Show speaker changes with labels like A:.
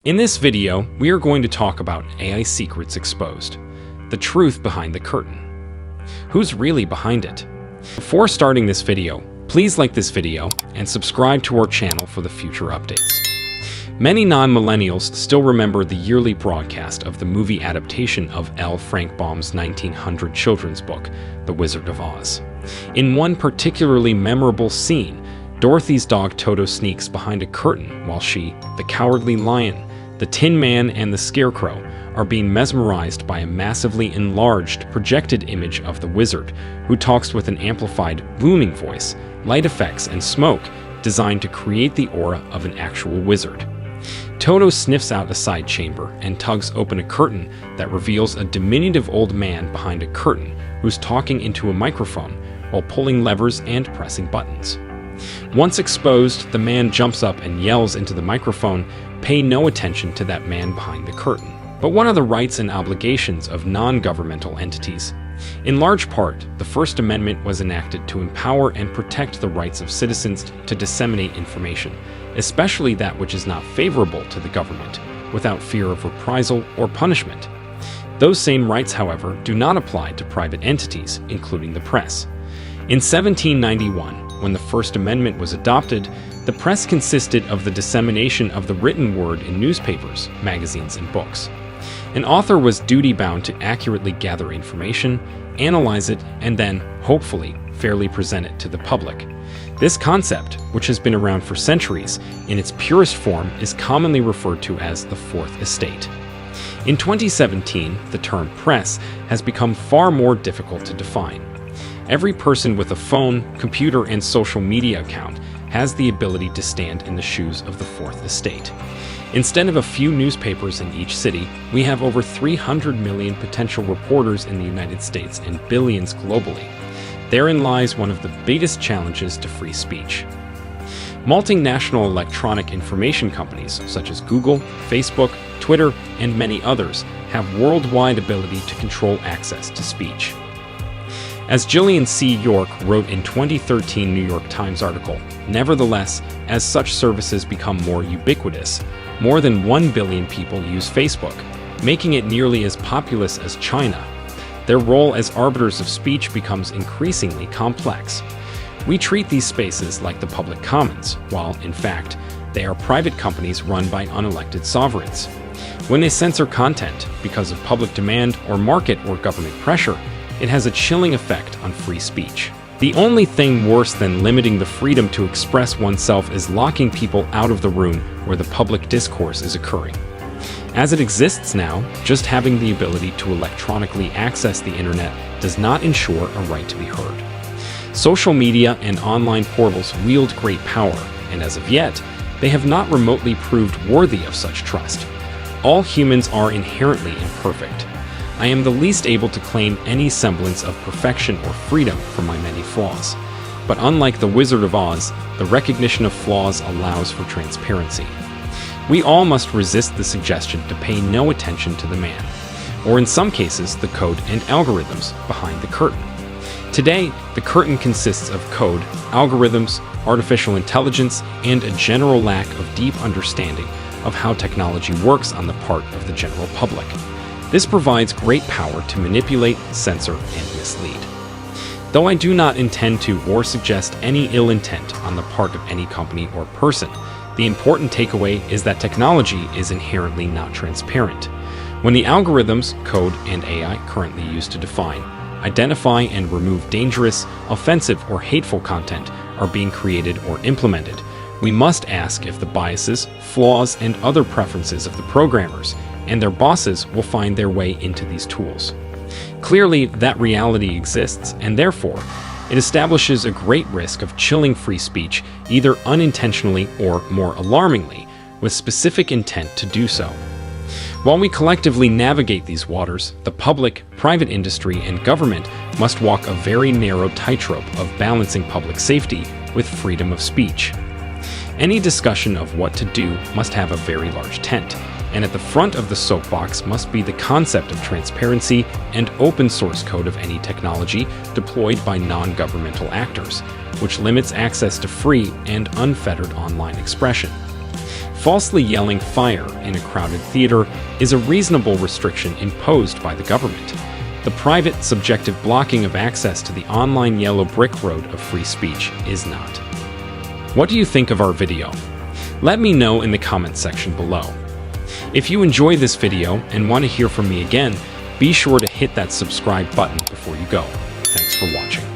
A: In this video, we are going to talk about AI secrets exposed, the truth behind the curtain. Who's really behind it? Before starting this video, please like this video and subscribe to our channel for the future updates. Many non-millennials still remember the yearly broadcast of the movie adaptation of L. Frank Baum's 1900 children's book, The Wizard of Oz. In one particularly memorable scene, Dorothy's dog Toto sneaks behind a curtain while she, the Cowardly Lion, the Tin Man, and the Scarecrow are being mesmerized by a massively enlarged, projected image of the wizard, who talks with an amplified, booming voice, light effects, and smoke designed to create the aura of an actual wizard. Toto sniffs out a side chamber and tugs open a curtain that reveals a diminutive old man behind a curtain who's talking into a microphone while pulling levers and pressing buttons. Once exposed, the man jumps up and yells into the microphone, "Pay no attention to that man behind the curtain." But what are the rights and obligations of non-governmental entities? In large part, the First Amendment was enacted to empower and protect the rights of citizens to disseminate information, especially that which is not favorable to the government, without fear of reprisal or punishment. Those same rights, however, do not apply to private entities, including the press. In 1791, when the First Amendment was adopted, the press consisted of the dissemination of the written word in newspapers, magazines, and books. An author was duty-bound to accurately gather information, analyze it, and then, hopefully, fairly present it to the public. This concept, which has been around for centuries, in its purest form is commonly referred to as the Fourth Estate. In 2017, the term press has become far more difficult to define. Every person with a phone, computer, and social media account has the ability to stand in the shoes of the Fourth Estate. Instead of a few newspapers in each city, we have over 300 million potential reporters in the United States and billions globally. Therein lies one of the biggest challenges to free speech. Multinational electronic information companies such as Google, Facebook, Twitter, and many others have worldwide ability to control access to speech. As Gillian C. York wrote in 2013 New York Times article, nevertheless, as such services become more ubiquitous, more than 1 billion people use Facebook, making it nearly as populous as China. Their role as arbiters of speech becomes increasingly complex. We treat these spaces like the public commons, while, in fact, they are private companies run by unelected sovereigns. When they censor content because of public demand or market or government pressure, it has a chilling effect on free speech. The only thing worse than limiting the freedom to express oneself is locking people out of the room where the public discourse is occurring. As it exists now, just having the ability to electronically access the internet does not ensure a right to be heard. Social media and online portals wield great power, and as of yet, they have not remotely proved worthy of such trust. All humans are inherently imperfect. I am the least able to claim any semblance of perfection or freedom for my many flaws. But unlike the Wizard of Oz, the recognition of flaws allows for transparency. We all must resist the suggestion to pay no attention to the man, or in some cases, the code and algorithms behind the curtain. Today, the curtain consists of code, algorithms, artificial intelligence, and a general lack of deep understanding of how technology works on the part of the general public. This provides great power to manipulate, censor, and mislead. Though I do not intend to or suggest any ill intent on the part of any company or person, the important takeaway is that technology is inherently not transparent. When the algorithms, code, and AI currently used to define, identify, and remove dangerous, offensive, or hateful content are being created or implemented, we must ask if the biases, flaws, and other preferences of the programmers and their bosses will find their way into these tools. Clearly, that reality exists, and therefore, it establishes a great risk of chilling free speech, either unintentionally or, more alarmingly, with specific intent to do so. While we collectively navigate these waters, the public, private industry, and government must walk a very narrow tightrope of balancing public safety with freedom of speech. Any discussion of what to do must have a very large tent, and at the front of the soapbox must be the concept of transparency and open source code of any technology deployed by non-governmental actors, which limits access to free and unfettered online expression. falsely yelling fire in a crowded theater is a reasonable restriction imposed by the government. The private, subjective blocking of access to the online yellow brick road of free speech is not. What do you think of our video? Let me know in the comments section below. If you enjoyed this video and want to hear from me again, be sure to hit that subscribe button before you go. Thanks for watching.